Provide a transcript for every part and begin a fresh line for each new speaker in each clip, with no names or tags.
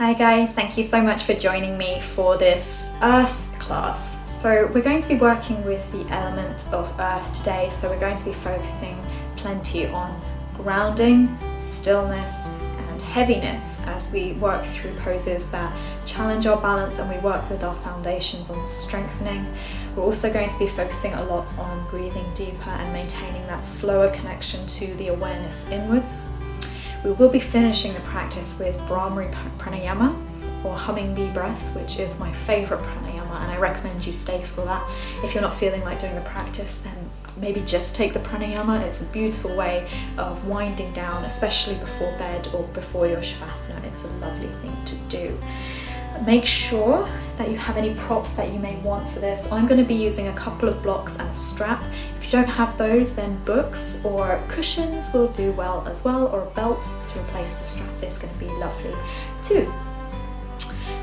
Hi guys, thank you so much for joining me for this Earth class. So we're going to be working with the element of Earth today, so we're going to be focusing plenty on grounding, stillness and heaviness as we work through poses that challenge our balance and we work with our foundations on strengthening. We're also going to be focusing a lot on breathing deeper and maintaining that slower connection to the awareness inwards. We will be finishing the practice with Brahmari pranayama or humming bee breath, which is my favourite pranayama, and I recommend you stay for that. If you're not feeling like doing the practice, then maybe just take the pranayama. It's a beautiful way of winding down, especially before bed or before your shavasana. It's a lovely thing to do. Make sure that you have any props that you may want for this. I'm going to be using a couple of blocks and a strap. If you don't have those, then books or cushions will do well as well, or a belt to replace the strap is going to be lovely too.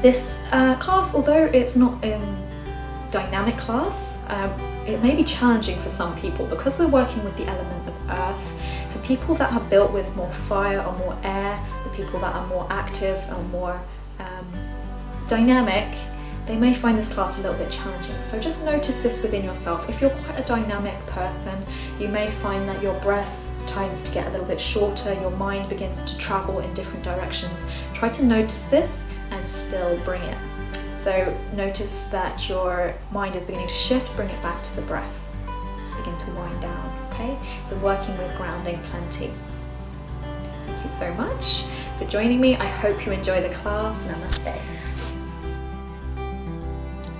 This class, although it's not in dynamic class, it may be challenging for some people because we're working with the element of earth. For people that are built with more fire or more air, the people that are more active or more dynamic, they may find this class a little bit challenging. So just notice this within yourself. If you're quite a dynamic person, you may find that your breath tends to get a little bit shorter, your mind begins to travel in different directions. Try to notice this and still bring it. So notice that your mind is beginning to shift, bring it back to the breath. Just begin to wind down, okay? So working with grounding plenty. Thank you so much for joining me. I hope you enjoy the class. Namaste.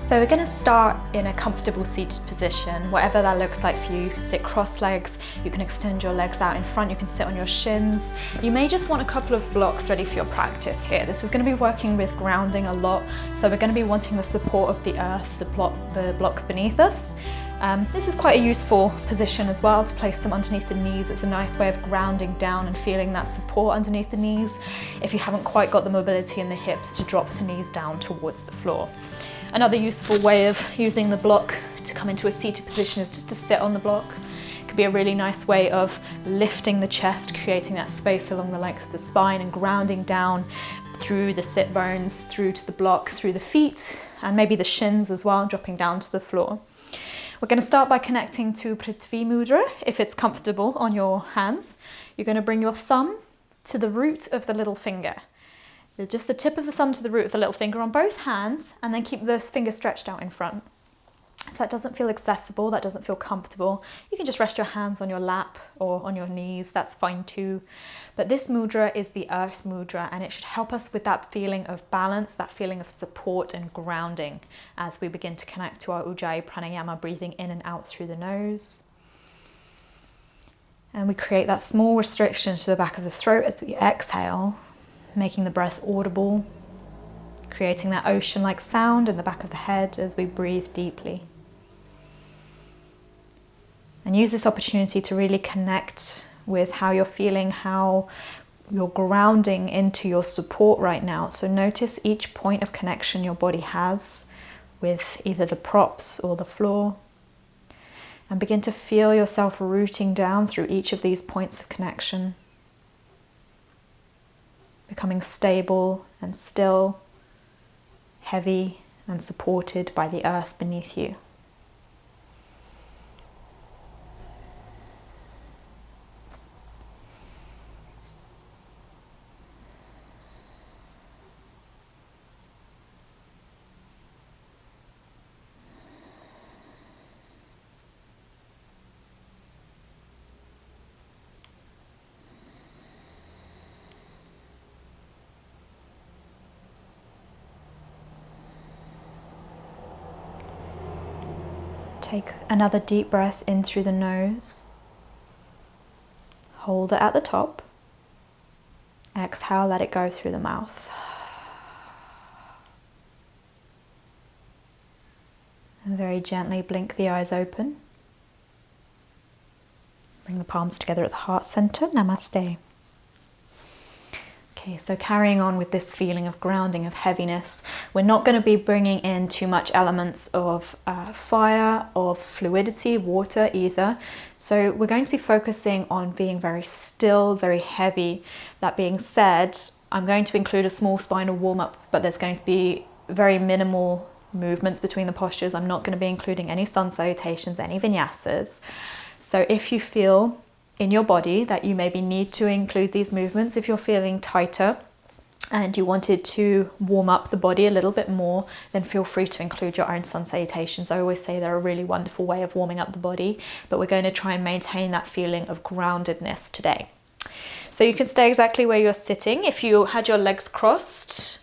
So we're going to start in a comfortable seated position, whatever that looks like for you. You can sit cross legs, you can extend your legs out in front, you can sit on your shins. You may just want a couple of blocks ready for your practice here. This is going to be working with grounding a lot, so we're going to be wanting the support of the earth, the blocks beneath us. This is quite a useful position as well, to place them underneath the knees. It's a nice way of grounding down and feeling that support underneath the knees if you haven't quite got the mobility in the hips to drop the knees down towards the floor. Another useful way of using the block to come into a seated position is just to sit on the block. It could be a really nice way of lifting the chest, creating that space along the length of the spine and grounding down through the sit bones, through to the block, through the feet, and maybe the shins as well, dropping down to the floor. We're going to start by connecting to Prithvi Mudra, if it's comfortable on your hands. You're going to bring your thumb to the root of the little finger. Just the tip of the thumb to the root of the little finger on both hands, and then keep the finger stretched out in front. If that doesn't feel accessible, that doesn't feel comfortable, you can just rest your hands on your lap or on your knees, that's fine too. But this mudra is the earth mudra, and it should help us with that feeling of balance, that feeling of support and grounding as we begin to connect to our Ujjayi pranayama, breathing in and out through the nose. And we create that small restriction to the back of the throat as we exhale, making the breath audible, creating that ocean-like sound in the back of the head as we breathe deeply. And use this opportunity to really connect with how you're feeling, how you're grounding into your support right now. So notice each point of connection your body has with either the props or the floor, and begin to feel yourself rooting down through each of these points of connection, becoming stable and still, heavy and supported by the earth beneath you. Take another deep breath in through the nose. Hold it at the top. Exhale, let it go through the mouth. And very gently blink the eyes open. Bring the palms together at the heart center. Namaste. Okay, so carrying on with this feeling of grounding, of heaviness, we're not going to be bringing in too much elements of fire, of fluidity, water either. So we're going to be focusing on being very still, very heavy. That being said, I'm going to include a small spinal warm-up, but there's going to be very minimal movements between the postures. I'm not going to be including any sun salutations, any vinyasas. So if you feel in your body that you maybe need to include these movements, if you're feeling tighter and you wanted to warm up the body a little bit more, then feel free to include your own sun salutations. I always say they're a really wonderful way of warming up the body, but we're going to try and maintain that feeling of groundedness today. So you can stay exactly where you're sitting. If you had your legs crossed,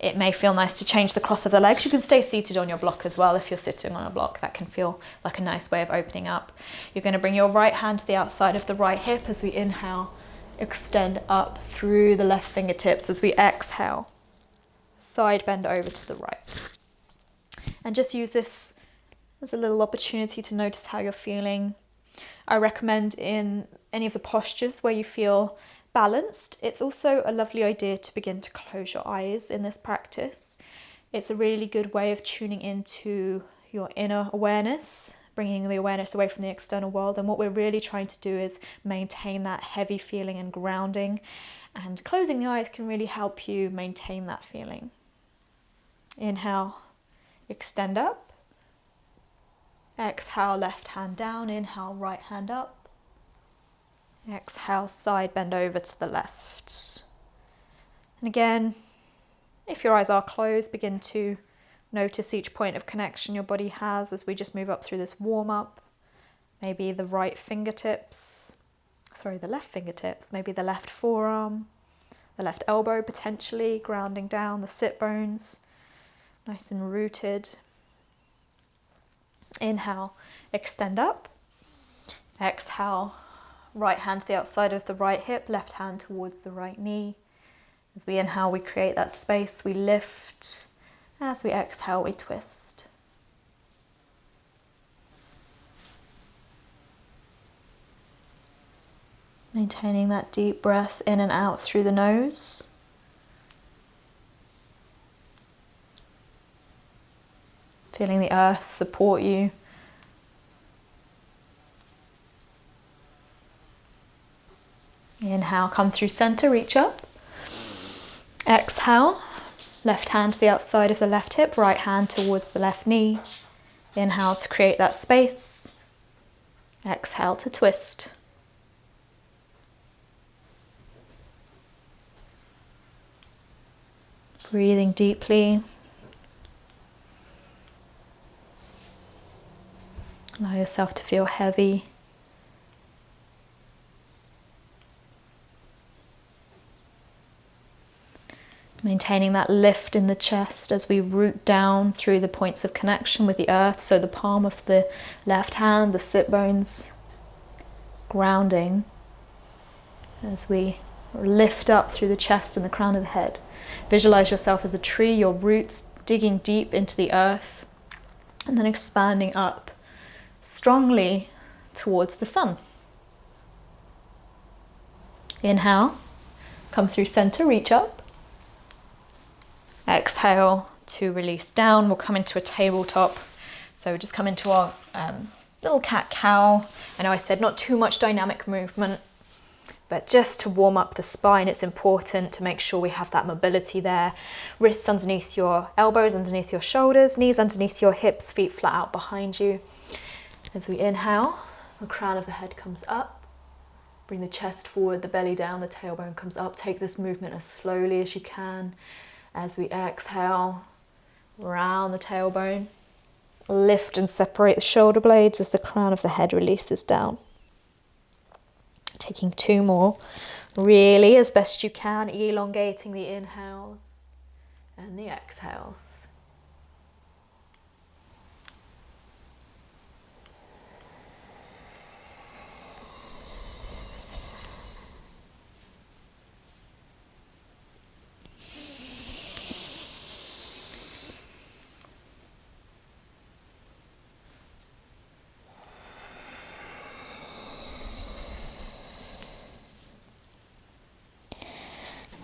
it may feel nice to change the cross of the legs. You can stay seated on your block as well if you're sitting on a block. That can feel like a nice way of opening up. You're going to bring your right hand to the outside of the right hip as we inhale. Extend up through the left fingertips as we exhale. Side bend over to the right. And just use this as a little opportunity to notice how you're feeling. I recommend in any of the postures where you feel balanced, it's also a lovely idea to begin to close your eyes in this practice. It's a really good way of tuning into your inner awareness, bringing the awareness away from the external world. And what we're really trying to do is maintain that heavy feeling and grounding. And closing the eyes can really help you maintain that feeling. Inhale, extend up. Exhale, left hand down. Inhale, right hand up. Exhale, side bend over to the left. And again, if your eyes are closed, begin to notice each point of connection your body has as we just move up through this warm up. Maybe the left fingertips, maybe the left forearm, the left elbow potentially, grounding down the sit bones, nice and rooted. Inhale, extend up. Exhale, right hand to the outside of the right hip, left hand towards the right knee. As we inhale, we create that space, we lift. As we exhale, we twist. Maintaining that deep breath in and out through the nose. Feeling the earth support you. Inhale, come through center, reach up. Exhale, left hand to the outside of the left hip, right hand towards the left knee. Inhale to create that space. Exhale to twist. Breathing deeply. Allow yourself to feel heavy. Maintaining that lift in the chest as we root down through the points of connection with the earth. So the palm of the left hand, the sit bones, grounding as we lift up through the chest and the crown of the head. Visualize yourself as a tree, your roots digging deep into the earth and then expanding up strongly towards the sun. Inhale, come through center, reach up. Exhale to release down. We'll come into a tabletop. So just come into our little cat-cow. I know I said not too much dynamic movement, but just to warm up the spine, it's important to make sure we have that mobility there. Wrists underneath your elbows, underneath your shoulders, knees underneath your hips, feet flat out behind you. As we inhale, the crown of the head comes up. Bring the chest forward, the belly down, the tailbone comes up. Take this movement as slowly as you can. As we exhale, round the tailbone, lift and separate the shoulder blades as the crown of the head releases down. Taking two more, really as best you can, elongating the inhales and the exhales.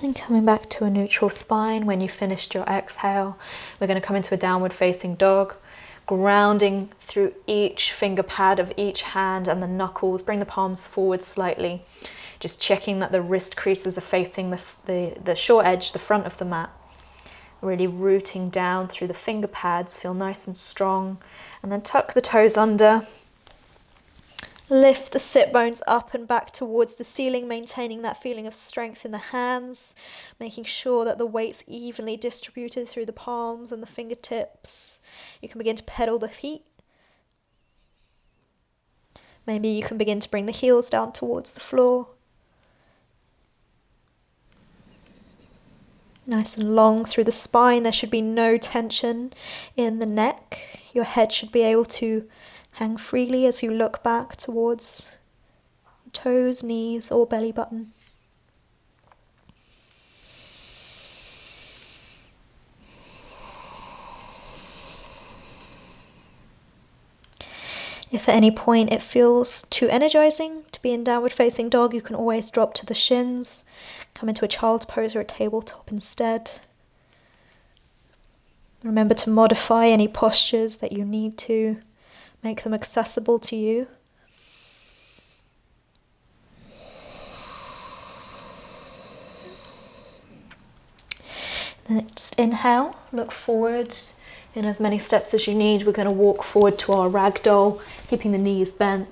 Then coming back to a neutral spine. When you've finished your exhale, we're going to come into a downward facing dog, grounding through each finger pad of each hand and the knuckles. Bring the palms forward slightly. Just checking that the wrist creases are facing the short edge, the front of the mat. Really rooting down through the finger pads, feel nice and strong. And then tuck the toes under. Lift the sit bones up and back towards the ceiling, maintaining that feeling of strength in the hands, making sure that the weight's evenly distributed through the palms and the fingertips. You can begin to pedal the feet. Maybe you can begin to bring the heels down towards the floor. Nice and long through the spine. There should be no tension in the neck. Your head should be able to hang freely as you look back towards toes, knees, or belly button. If at any point it feels too energizing to be in downward facing dog, you can always drop to the shins, come into a child's pose or a tabletop instead. Remember to modify any postures that you need to, make them accessible to you. Then just inhale, look forward in as many steps as you need. We're going to walk forward to our ragdoll, keeping the knees bent.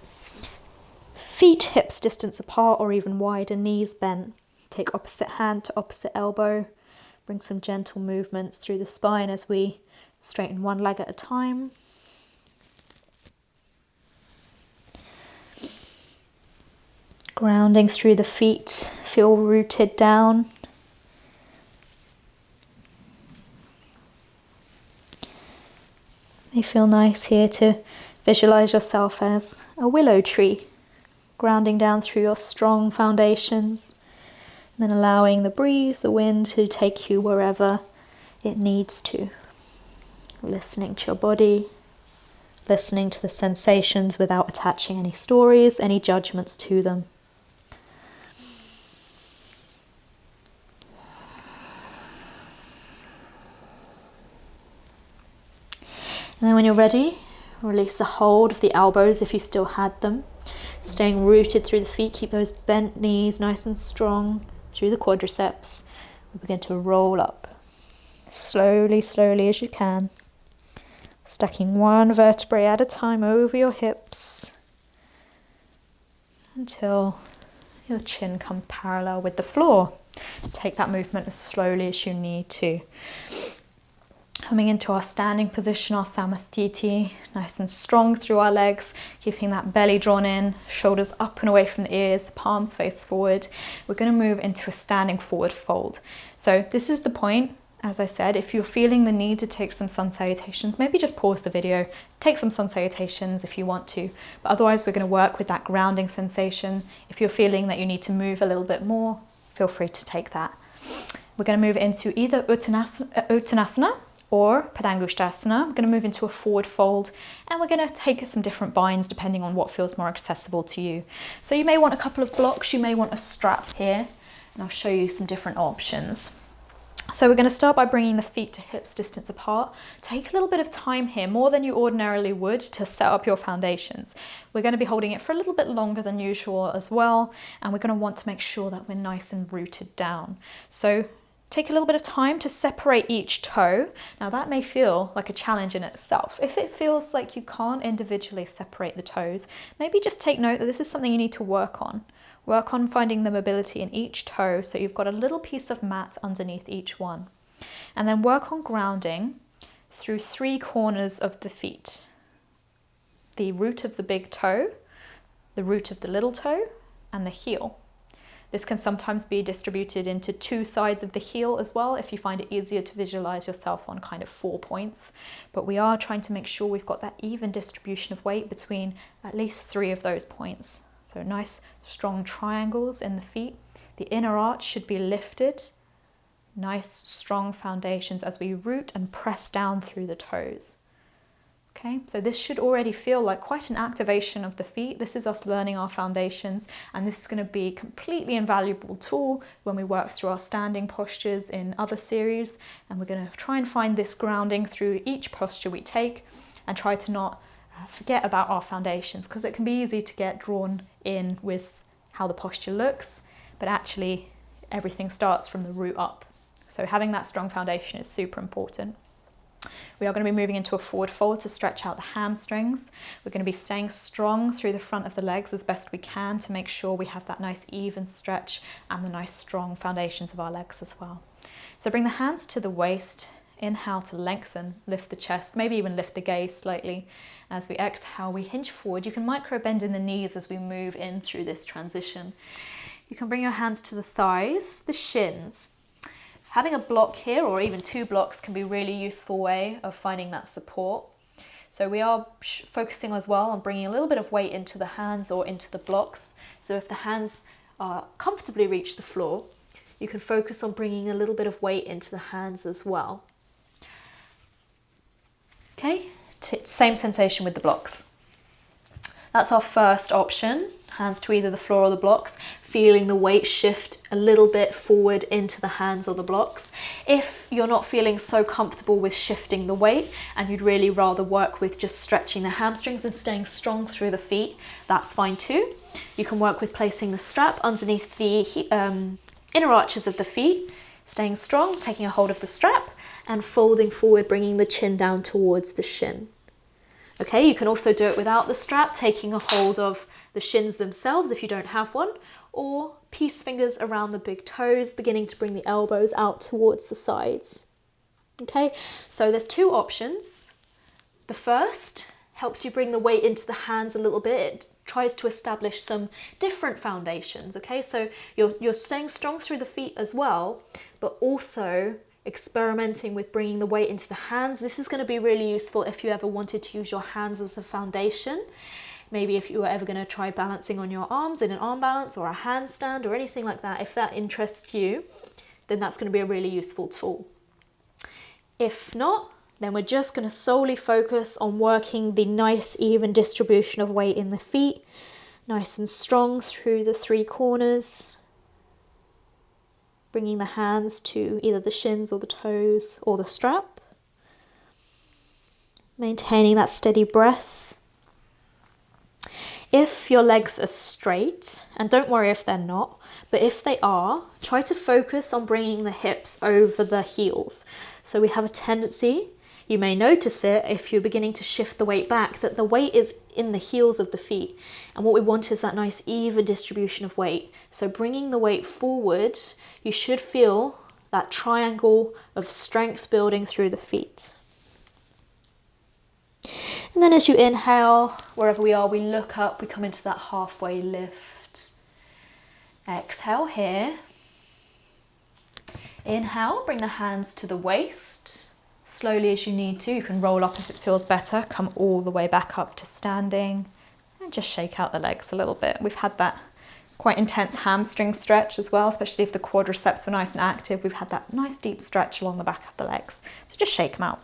Feet hips distance apart or even wider, knees bent. Take opposite hand to opposite elbow. Bring some gentle movements through the spine as we straighten one leg at a time. Grounding through the feet, feel rooted down. You feel nice here to visualize yourself as a willow tree, grounding down through your strong foundations, and then allowing the breeze, the wind to take you wherever it needs to. Listening to your body, listening to the sensations without attaching any stories, any judgments to them. And then when you're ready, release a hold of the elbows if you still had them. Staying rooted through the feet, keep those bent knees nice and strong through the quadriceps. We begin to roll up, slowly, slowly as you can. Stacking one vertebrae at a time over your hips until your chin comes parallel with the floor. Take that movement as slowly as you need to. Coming into our standing position, our Namaste, nice and strong through our legs, keeping that belly drawn in, shoulders up and away from the ears, palms face forward. We're going to move into a standing forward fold. So this is the point, as I said, if you're feeling the need to take some sun salutations, maybe just pause the video, take some sun salutations if you want to. But otherwise, we're going to work with that grounding sensation. If you're feeling that you need to move a little bit more, feel free to take that. We're going to move into either Uttanasana or Padangusthasana. We're going to move into a forward fold, and we're going to take some different binds depending on what feels more accessible to you. So you may want a couple of blocks, you may want a strap here, and I'll show you some different options. So we're going to start by bringing the feet to hips distance apart. Take a little bit of time here, more than you ordinarily would, to set up your foundations. We're going to be holding it for a little bit longer than usual as well, and we're going to want to make sure that we're nice and rooted down. So take a little bit of time to separate each toe. Now that may feel like a challenge in itself. If it feels like you can't individually separate the toes, maybe just take note that this is something you need to work on. Work on finding the mobility in each toe so you've got a little piece of mat underneath each one. And then work on grounding through 3 corners of the feet. The root of the big toe, the root of the little toe, and the heel. This can sometimes be distributed into 2 sides of the heel as well if you find it easier to visualize yourself on kind of 4 points. But we are trying to make sure we've got that even distribution of weight between at least 3 of those points. So nice strong triangles in the feet. The inner arch should be lifted. Nice strong foundations as we root and press down through the toes. Okay, so this should already feel like quite an activation of the feet. This is us learning our foundations, and this is going to be a completely invaluable tool when we work through our standing postures in other series. And we're going to try and find this grounding through each posture we take and try to not forget about our foundations, because it can be easy to get drawn in with how the posture looks, but actually everything starts from the root up. So having that strong foundation is super important. We are going to be moving into a forward fold to stretch out the hamstrings. We're going to be staying strong through the front of the legs as best we can to make sure we have that nice even stretch and the nice strong foundations of our legs as well. So bring the hands to the waist. Inhale to lengthen, lift the chest, maybe even lift the gaze slightly. As we exhale, we hinge forward. You can micro bend in the knees as we move in through this transition. You can bring your hands to the thighs, the shins. Having a block here, or even two blocks, can be a really useful way of finding that support. So we are focusing as well on bringing a little bit of weight into the hands or into the blocks. So if the hands comfortably reach the floor, you can focus on bringing a little bit of weight into the hands as well. Okay, same sensation with the blocks. That's our first option, hands to either the floor or the blocks, feeling the weight shift a little bit forward into the hands or the blocks. If you're not feeling so comfortable with shifting the weight and you'd really rather work with just stretching the hamstrings and staying strong through the feet, that's fine too. You can work with placing the strap underneath the inner arches of the feet, staying strong, taking a hold of the strap and folding forward, bringing the chin down towards the shin. Okay, you can also do it without the strap, taking a hold of the shins themselves if you don't have one, or peace fingers around the big toes, beginning to bring the elbows out towards the sides. Okay, so there's two options. The first helps you bring the weight into the hands a little bit. It tries to establish some different foundations. Okay, so you're staying strong through the feet as well, but also experimenting with bringing the weight into the hands. This is going to be really useful if you ever wanted to use your hands as a foundation. Maybe if you were ever going to try balancing on your arms in an arm balance or a handstand or anything like that, if that interests you, then that's going to be a really useful tool. If not, then we're just going to solely focus on working the nice even distribution of weight in the feet, nice and strong through the three corners, bringing the hands to either the shins or the toes or the strap, maintaining that steady breath. If your legs are straight, and don't worry if they're not, but if they are, try to focus on bringing the hips over the heels. So we have a tendency, you may notice it if you're beginning to shift the weight back, that the weight is in the heels of the feet. And what we want is that nice even distribution of weight. So bringing the weight forward, you should feel that triangle of strength building through the feet. And then as you inhale, wherever we are, we look up, we come into that halfway lift. Exhale here. Inhale, bring the hands to the waist. Slowly as you need to, you can roll up if it feels better, come all the way back up to standing and just shake out the legs a little bit. We've had that quite intense hamstring stretch as well, especially if the quadriceps were nice and active. We've had that nice deep stretch along the back of the legs. So just shake them out.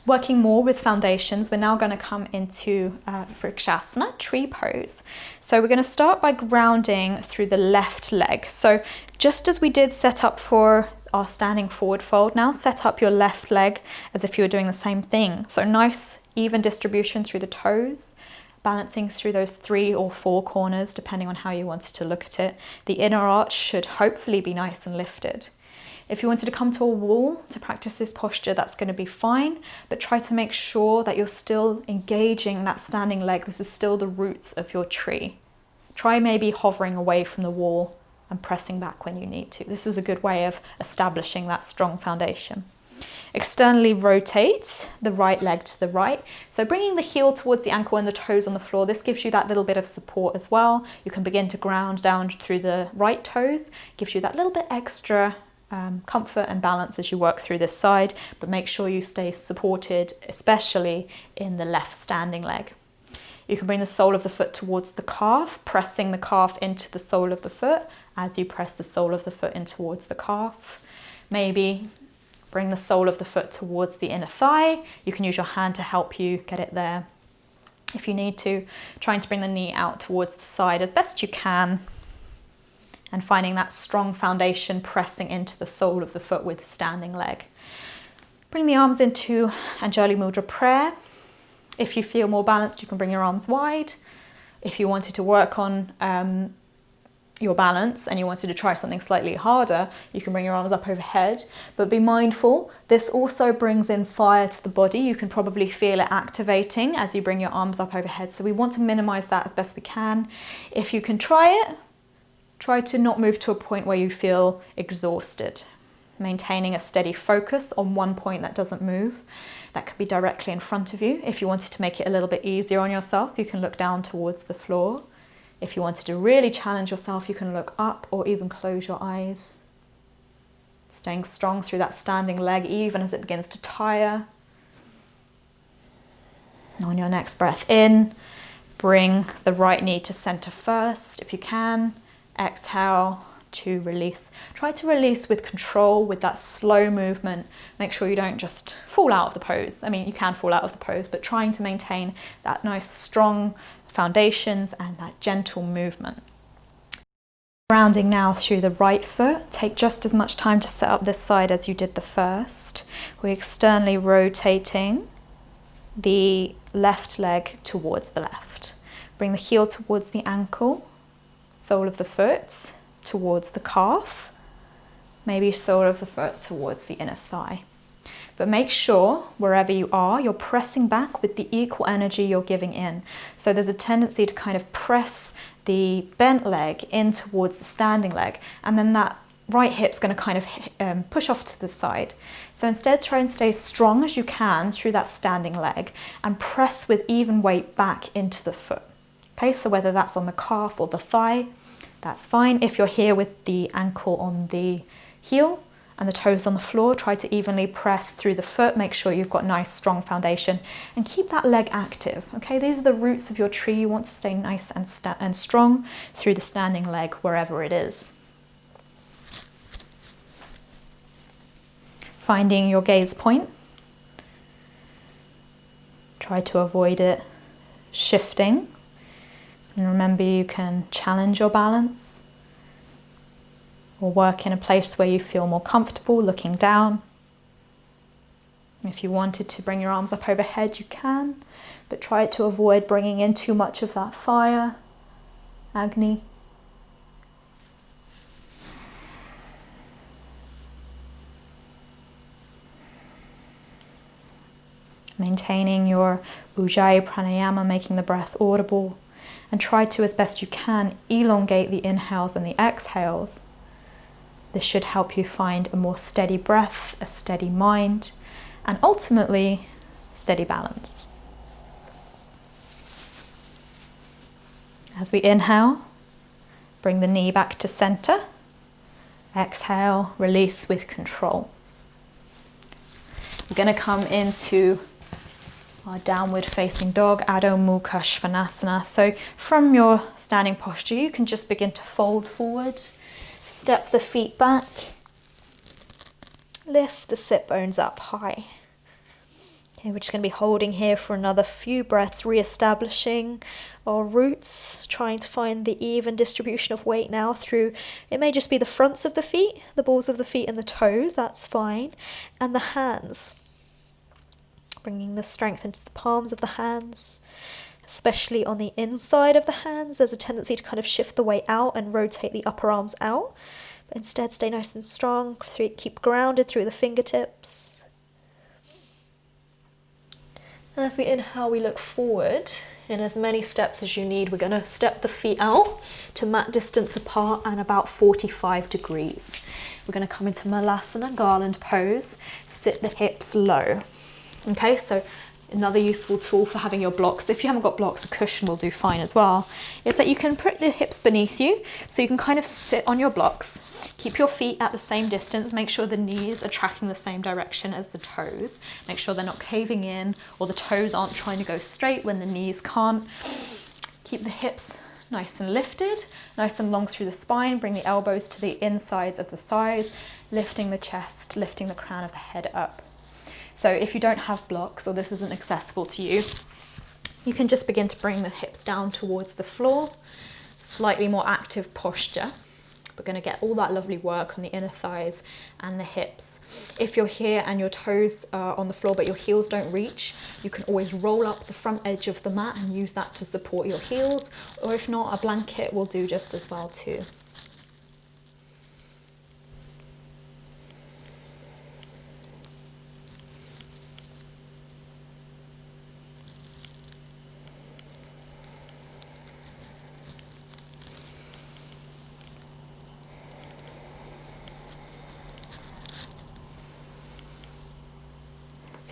Working more with foundations, we're now going to come into Vrikshasana, tree pose. So we're going to start by grounding through the left leg. So just as we did set up for our standing forward fold, now set up your left leg as if you were doing the same thing. So nice even distribution through the toes, balancing through those 3 or 4 corners, depending on how you wanted to look at it. The inner arch should hopefully be nice and lifted. If you wanted to come to a wall to practice this posture, that's going to be fine, but try to make sure that you're still engaging that standing leg. This is still the roots of your tree. Try maybe hovering away from the wall and pressing back when you need to. This is a good way of establishing that strong foundation. Externally rotate the right leg to the right. So bringing the heel towards the ankle and the toes on the floor, this gives you that little bit of support as well. You can begin to ground down through the right toes, gives you that little bit extra comfort and balance as you work through this side, but make sure you stay supported, especially in the left standing leg. You can bring the sole of the foot towards the calf, pressing the calf into the sole of the foot as you press the sole of the foot in towards the calf. Maybe bring the sole of the foot towards the inner thigh. You can use your hand to help you get it there if you need to. Trying to bring the knee out towards the side as best you can, and finding that strong foundation pressing into the sole of the foot with the standing leg. Bring the arms into Anjali Mudra prayer. If you feel more balanced, you can bring your arms wide. If you wanted to work on your balance and you wanted to try something slightly harder, you can bring your arms up overhead, but be mindful, this also brings in fire to the body. You can probably feel it activating as you bring your arms up overhead, so we want to minimize that as best we can. If you can try it, try to not move to a point where you feel exhausted. Maintaining a steady focus on one point that doesn't move. That could be directly in front of you. If you wanted to make it a little bit easier on yourself, you can look down towards the floor. If you wanted to really challenge yourself, you can look up or even close your eyes. Staying strong through that standing leg, even as it begins to tire. And on your next breath in, bring the right knee to center first, if you can. Exhale to release. Try to release with control, with that slow movement. Make sure you don't just fall out of the pose. I mean, you can fall out of the pose, but trying to maintain that nice strong foundations and that gentle movement. Grounding now through the right foot. Take just as much time to set up this side as you did the first. We're externally rotating the left leg towards the left. Bring the heel towards the ankle, sole of the foot towards the calf, maybe sole of the foot towards the inner thigh. But make sure, wherever you are, you're pressing back with the equal energy you're giving in. So there's a tendency to kind of press the bent leg in towards the standing leg, and then that right hip's going to kind of push off to the side. So instead, try and stay strong as you can through that standing leg and press with even weight back into the foot. Okay, so whether that's on the calf or the thigh, that's fine. If you're here with the ankle on the heel and the toes on the floor, try to evenly press through the foot. Make sure you've got nice strong foundation and keep that leg active. Okay, these are the roots of your tree. You want to stay nice and strong through the standing leg wherever it is. Finding your gaze point. Try to avoid it shifting. And remember, you can challenge your balance or work in a place where you feel more comfortable looking down. If you wanted to bring your arms up overhead, you can, but try to avoid bringing in too much of that fire, Agni. Maintaining your Ujjayi pranayama, making the breath audible, and try to, as best you can, elongate the inhales and the exhales. This should help you find a more steady breath, a steady mind, and ultimately, steady balance. As we inhale, bring the knee back to center. Exhale, release with control. We're going to come into our downward facing dog, Adho Mukha Svanasana. So from your standing posture, you can just begin to fold forward, step the feet back, lift the sit bones up high. Okay, we're just going to be holding here for another few breaths, re-establishing our roots, trying to find the even distribution of weight now through, it may just be the fronts of the feet, the balls of the feet and the toes, that's fine, and the hands. Bringing the strength into the palms of the hands, especially on the inside of the hands. There's a tendency to kind of shift the weight out and rotate the upper arms out, but instead stay nice and strong, keep grounded through the fingertips. And as we inhale, we look forward in as many steps as you need. We're going to step the feet out to mat distance apart and about 45 degrees. We're going to come into Malasana, garland pose, sit the hips low. Okay, so another useful tool for having your blocks, if you haven't got blocks, a cushion will do fine as well, is that you can put the hips beneath you, so you can kind of sit on your blocks, keep your feet at the same distance, make sure the knees are tracking the same direction as the toes, make sure they're not caving in, or the toes aren't trying to go straight when the knees can't. Keep the hips nice and lifted, nice and long through the spine, bring the elbows to the insides of the thighs, lifting the chest, lifting the crown of the head up. So if you don't have blocks or this isn't accessible to you, you can just begin to bring the hips down towards the floor, slightly more active posture. We're going to get all that lovely work on the inner thighs and the hips. If you're here and your toes are on the floor but your heels don't reach, you can always roll up the front edge of the mat and use that to support your heels, or if not, a blanket will do just as well too.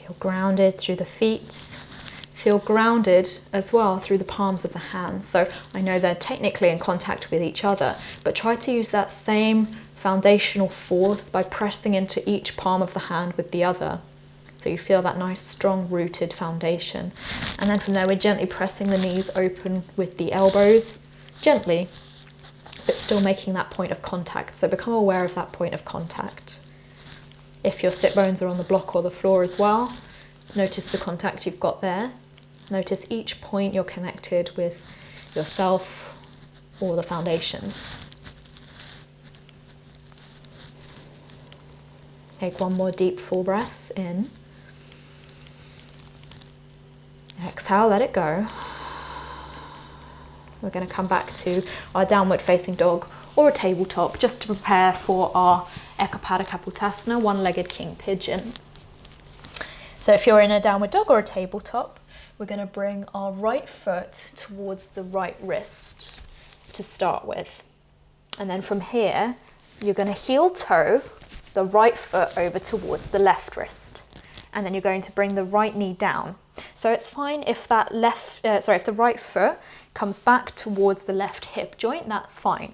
Feel grounded through the feet. Feel grounded as well through the palms of the hands. So I know they're technically in contact with each other, but try to use that same foundational force by pressing into each palm of the hand with the other. So you feel that nice, strong, rooted foundation. And then from there, we're gently pressing the knees open with the elbows, gently, but still making that point of contact. So become aware of that point of contact. If your sit bones are on the block or the floor as well, notice the contact you've got there. Notice each point you're connected with yourself or the foundations. Take one more deep full breath in. Exhale, let it go. We're going to come back to our downward facing dog or a tabletop just to prepare for our Ekapada Kapotasana, one-legged king pigeon. So if you're in a downward dog or a tabletop, we're going to bring our right foot towards the right wrist to start with. And then from here, you're going to heel toe the right foot over towards the left wrist. And then you're going to bring the right knee down. So it's fine if that if the right foot comes back towards the left hip joint, that's fine.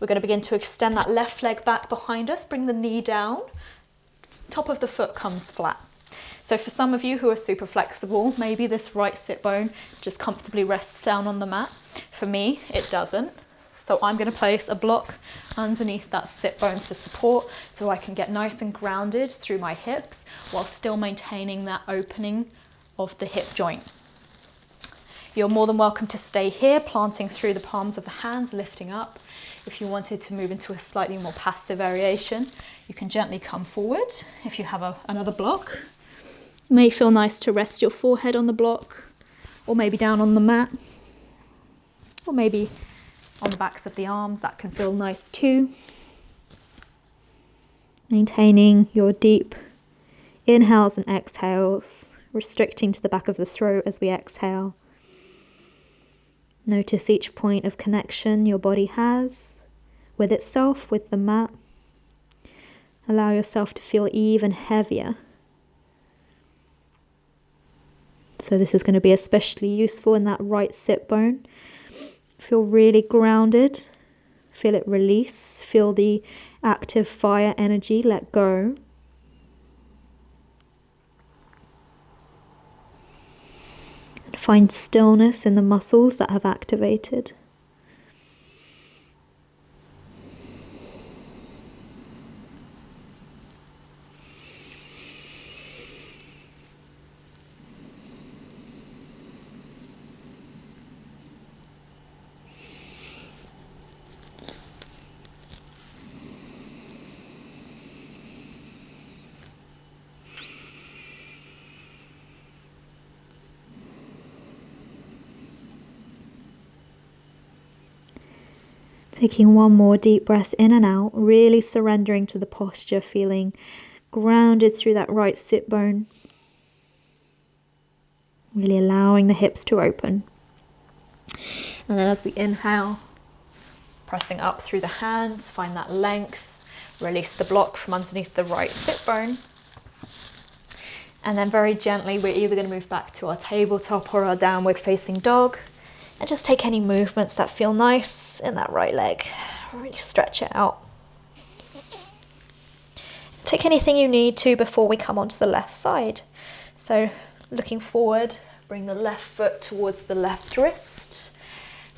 We're going to begin to extend that left leg back behind us, bring the knee down, top of the foot comes flat. So for some of you who are super flexible, maybe this right sit bone just comfortably rests down on the mat. For me, it doesn't. So I'm going to place a block underneath that sit bone for support so I can get nice and grounded through my hips while still maintaining that opening of the hip joint. You're more than welcome to stay here, planting through the palms of the hands, lifting up. If you wanted to move into a slightly more passive variation, you can gently come forward. If you have another block, it may feel nice to rest your forehead on the block, or maybe down on the mat, or maybe on the backs of the arms. That can feel nice too. Maintaining your deep inhales and exhales, restricting to the back of the throat as we exhale. Notice each point of connection your body has with itself, with the mat. Allow yourself to feel even heavier. So this is going to be especially useful in that right sit bone. Feel really grounded. Feel it release. Feel the active fire energy let go. Find stillness in the muscles that have activated. Taking one more deep breath in and out, really surrendering to the posture, feeling grounded through that right sit bone. Really allowing the hips to open. And then as we inhale, pressing up through the hands, find that length, release the block from underneath the right sit bone. And then very gently, we're either going to move back to our tabletop or our downward facing dog. And just take any movements that feel nice in that right leg. Really stretch it out. Take anything you need to before we come onto the left side. So looking forward, bring the left foot towards the left wrist.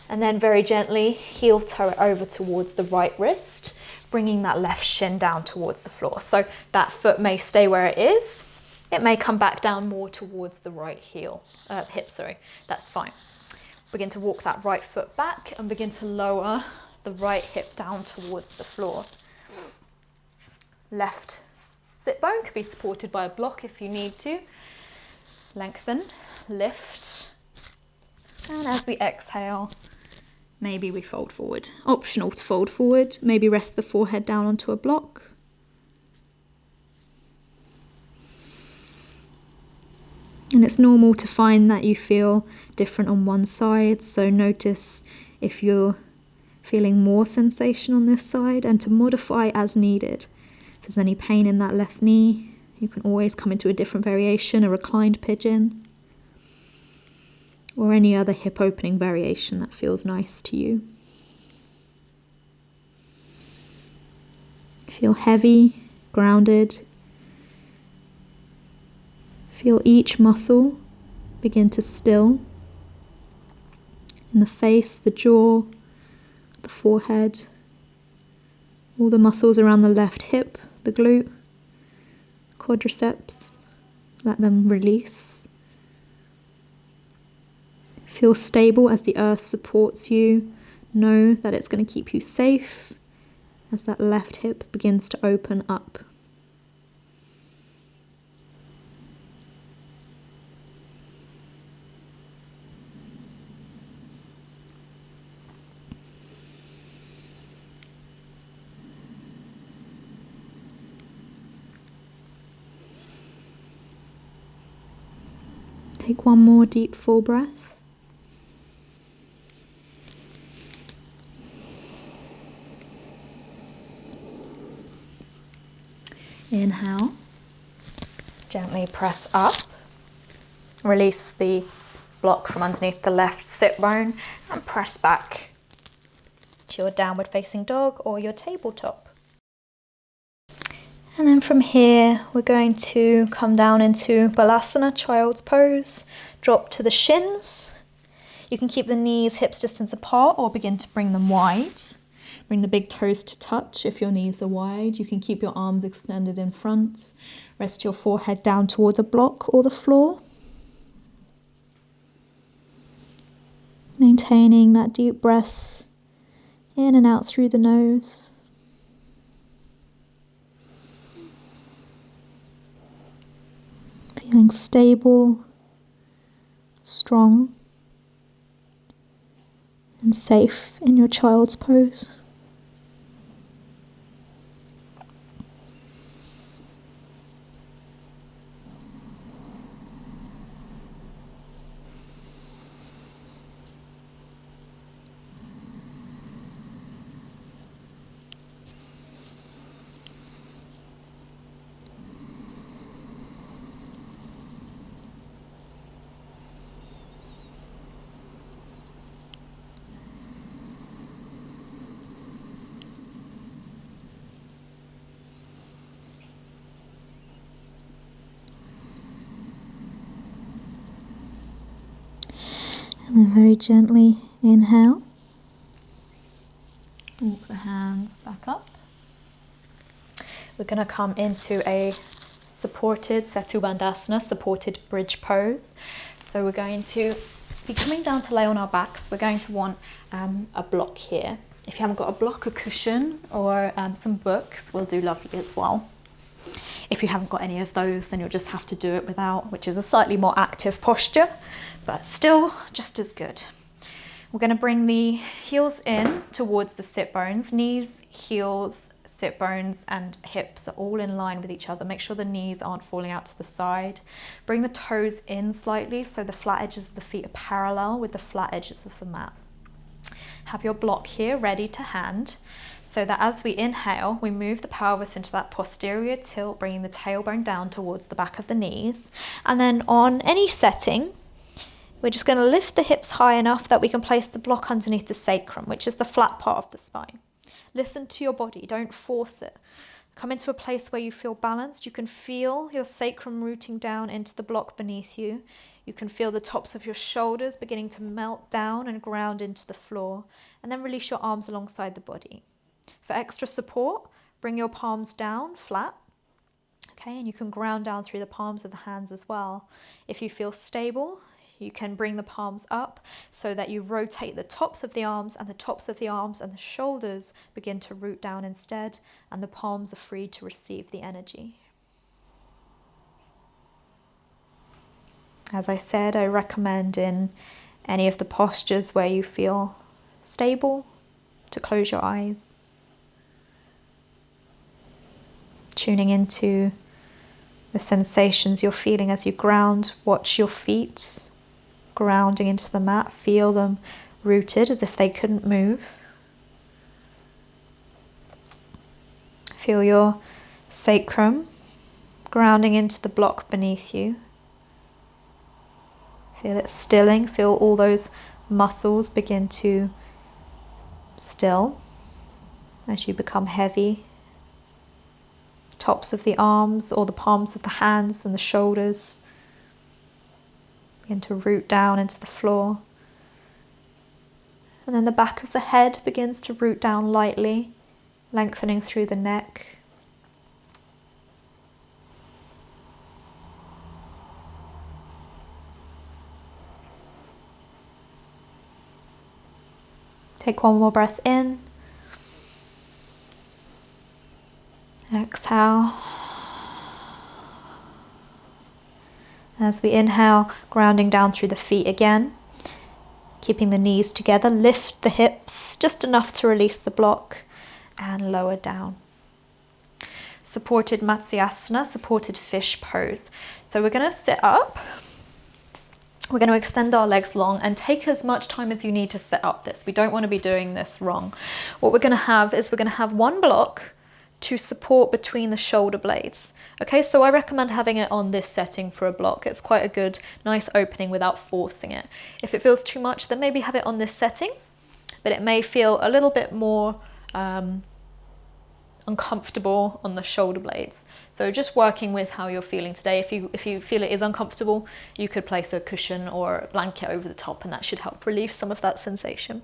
And then very gently heel toe it over towards the right wrist, bringing that left shin down towards the floor. So that foot may stay where it is. It may come back down more towards the right hip, that's fine. Begin to walk that right foot back and begin to lower the right hip down towards the floor. Left sit bone could be supported by a block if you need to. Lengthen, lift, and as we exhale, maybe we fold forward. Optional to fold forward, maybe rest the forehead down onto a block. And it's normal to find that you feel different on one side, so notice if you're feeling more sensation on this side and to modify as needed. If there's any pain in that left knee, you can always come into a different variation, a reclined pigeon, or any other hip opening variation that feels nice to you. Feel heavy, grounded. Feel each muscle begin to still in the face, the jaw, the forehead, all the muscles around the left hip, the glute, quadriceps, let them release. Feel stable as the earth supports you. Know that it's going to keep you safe as that left hip begins to open up. Take one more deep full breath. Inhale. Gently press up. Release the block from underneath the left sit bone and press back to your downward facing dog or your tabletop. And then from here, we're going to come down into Balasana, child's pose. Drop to the shins. You can keep the knees hips distance apart or begin to bring them wide. Bring the big toes to touch if your knees are wide. You can keep your arms extended in front. Rest your forehead down towards a block or the floor. Maintaining that deep breath in and out through the nose. Feeling stable, strong, and safe in your child's pose. And then very gently inhale. Walk the hands back up. We're going to come into a supported Setu Bandhasana, supported bridge pose. So we're going to be coming down to lay on our backs. We're going to want a block here. If you haven't got a block, a cushion or some books will do lovely as well. If you haven't got any of those, then you'll just have to do it without, which is a slightly more active posture, but still just as good. We're going to bring the heels in towards the sit bones. Knees, heels, sit bones and hips are all in line with each other. Make sure the knees aren't falling out to the side. Bring the toes in slightly so the flat edges of the feet are parallel with the flat edges of the mat. Have your block here ready to hand, so that as we inhale, we move the pelvis into that posterior tilt, bringing the tailbone down towards the back of the knees. And then on any setting, we're just going to lift the hips high enough that we can place the block underneath the sacrum, which is the flat part of the spine. Listen to your body, don't force it. Come into a place where you feel balanced. You can feel your sacrum rooting down into the block beneath you. You can feel the tops of your shoulders beginning to melt down and ground into the floor. And then release your arms alongside the body. For extra support, bring your palms down flat. Okay, and you can ground down through the palms of the hands as well. If you feel stable, You can bring the palms up so that you rotate the tops of the arms, and the tops of the arms and the shoulders begin to root down instead, and the palms are free to receive the energy. As I said, I recommend in any of the postures where you feel stable to close your eyes. Tuning into the sensations you're feeling as you ground. Watch your feet grounding into the mat. Feel them rooted as if they couldn't move. Feel your sacrum grounding into the block beneath you. Feel it stilling. Feel all those muscles begin to still as you become heavy. Tops of the arms or the palms of the hands and the shoulders begin to root down into the floor. And then the back of the head begins to root down lightly, lengthening through the neck. Take one more breath in. Exhale. As we inhale, grounding down through the feet again, keeping the knees together, lift the hips just enough to release the block and lower down. Supported Matsyasana, supported fish pose. So we're going to sit up. We're going to extend our legs long and take as much time as you need to set up this. We don't want to be doing this wrong. What we're going to have is we're going to have one block to support between the shoulder blades. Okay, so I recommend having it on this setting for a block. It's quite a good, nice opening without forcing it. If it feels too much, then maybe have it on this setting, but it may feel a little bit more uncomfortable on the shoulder blades. So just working with how you're feeling today. If you feel it is uncomfortable, you could place a cushion or a blanket over the top, and that should help relieve some of that sensation.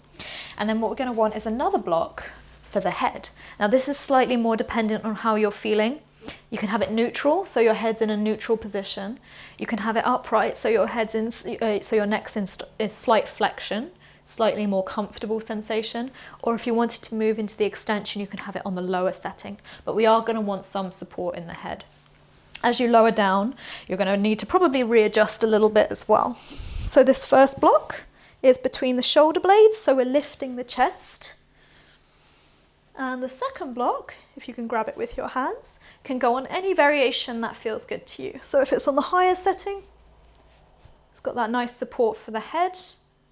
And then what we're going to want is another block for the head. Now this is slightly more dependent on how you're feeling. You can have it neutral, so your head's in a neutral position. You can have it upright, so your head's in, so your neck's in slight flexion, slightly more comfortable sensation. Or if you wanted to move into the extension, you can have it on the lower setting. But we are going to want some support in the head. As you lower down, you're going to need to probably readjust a little bit as well. So this first block is between the shoulder blades, so we're lifting the chest. And the second block, if you can grab it with your hands, can go on any variation that feels good to you. So if it's on the higher setting, it's got that nice support for the head.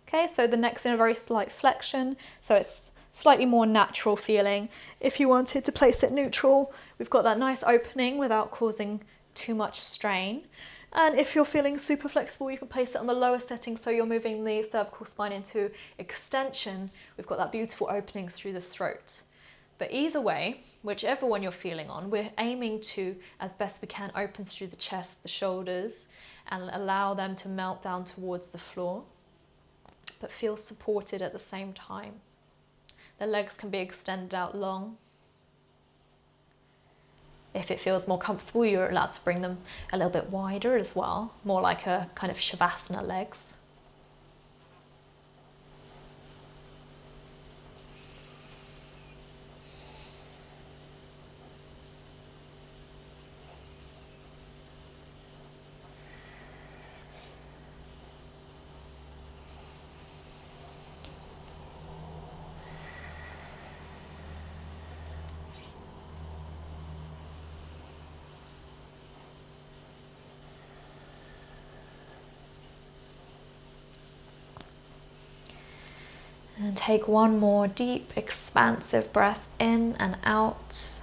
Okay, so the neck's in a very slight flexion, so it's slightly more natural feeling. If you wanted to place it neutral, we've got that nice opening without causing too much strain. And if you're feeling super flexible, you can place it on the lower setting, so you're moving the cervical spine into extension. We've got that beautiful opening through the throat. But either way, whichever one you're feeling on, we're aiming to, as best we can, open through the chest, the shoulders, and allow them to melt down towards the floor, but feel supported at the same time. The legs can be extended out long. If it feels more comfortable, you're allowed to bring them a little bit wider as well, more like a kind of Shavasana legs. And take one more deep, expansive breath in and out.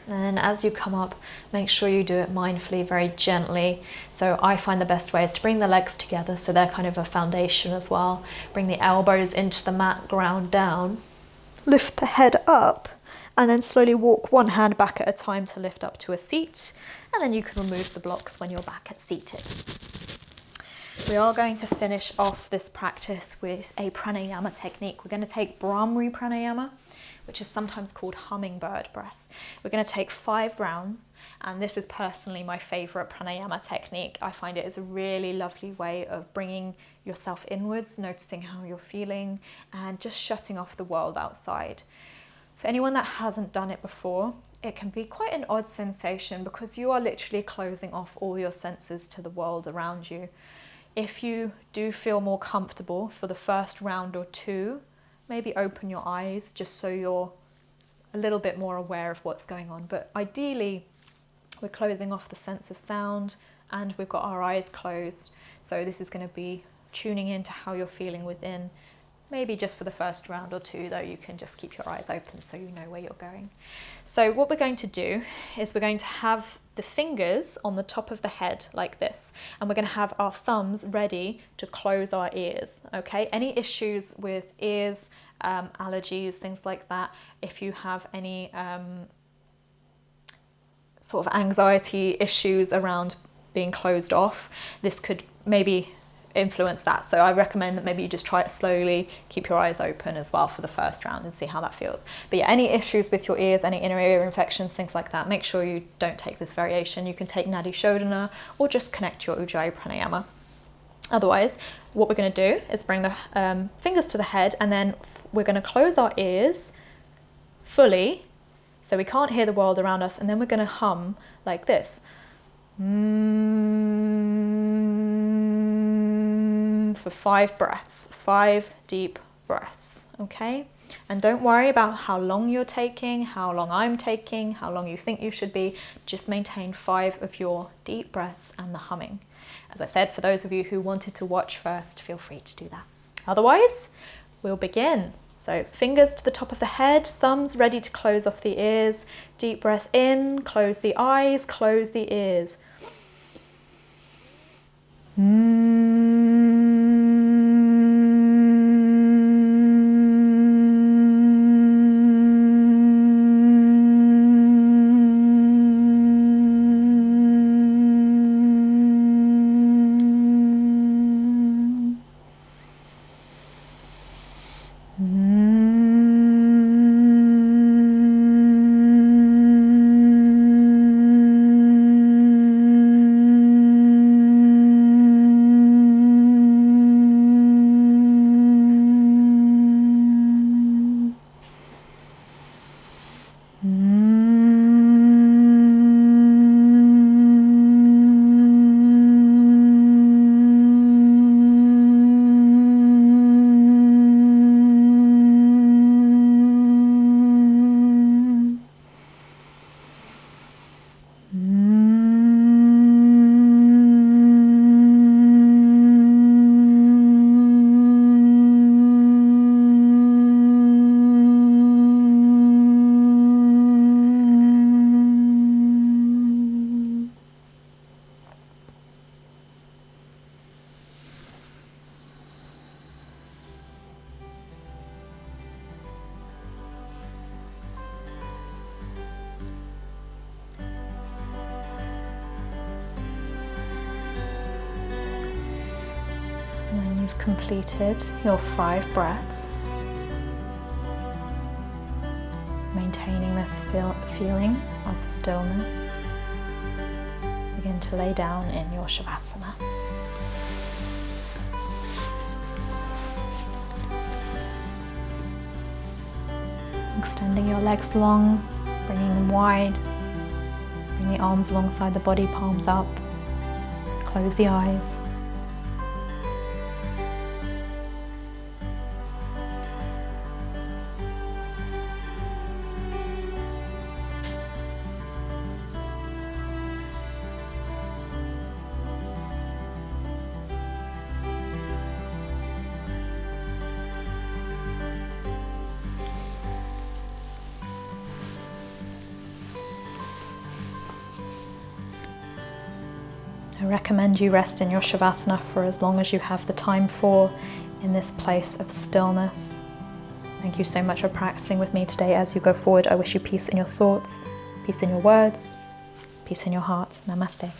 And then as you come up, make sure you do it mindfully, very gently. So I find the best way is to bring the legs together, so they're kind of a foundation as well. Bring the elbows into the mat, ground down. Lift the head up, and then slowly walk one hand back at a time to lift up to a seat. And then you can remove the blocks when you're back at seated. We are going to finish off this practice with a pranayama technique. We're going to take Brahmari pranayama, which is sometimes called hummingbird breath. We're going to take 5 rounds, and this is personally my favorite pranayama technique. I find it is a really lovely way of bringing yourself inwards, noticing how you're feeling, and just shutting off the world outside. For anyone that hasn't done it before, it can be quite an odd sensation because you are literally closing off all your senses to the world around you. If you do feel more comfortable for the first round or 2, maybe open your eyes just so you're a little bit more aware of what's going on. But ideally, we're closing off the sense of sound and we've got our eyes closed. So this is going to be tuning into how you're feeling within. Maybe just for the first round or 2, though, you can just keep your eyes open so you know where you're going. So what we're going to do is we're going to have the fingers on the top of the head like this, and we're going to have our thumbs ready to close our ears, okay? Any issues with ears, allergies, things like that, if you have any sort of anxiety issues around being closed off, this could maybe influence that. So I recommend that maybe you just try it slowly, keep your eyes open as well for the first round and see how that feels. But yeah, any issues with your ears, any inner ear infections, things like that, make sure you don't take this variation. You can take Nadi Shodhana or just connect your Ujjayi Pranayama. Otherwise, what we're going to do is bring the fingers to the head, and then we're going to close our ears fully so we can't hear the world around us, and then we're going to hum like this. For 5 breaths, 5 deep breaths, okay? And don't worry about how long you're taking, how long I'm taking, how long you think you should be. Just maintain 5 of your deep breaths and the humming. As I said, for those of you who wanted to watch first, feel free to do that. Otherwise, we'll begin. So fingers to the top of the head, thumbs ready to close off the ears. Deep breath in, close the eyes, close the ears. When you've completed your 5 breaths, maintaining this feeling of stillness, begin to lay down in your Shavasana. Extending your legs long, bringing them wide, bring the arms alongside the body, palms up, close the eyes. I recommend you rest in your Shavasana for as long as you have the time for, in this place of stillness. Thank you so much for practicing with me today. As you go forward, I wish you peace in your thoughts, peace in your words, peace in your heart. Namaste.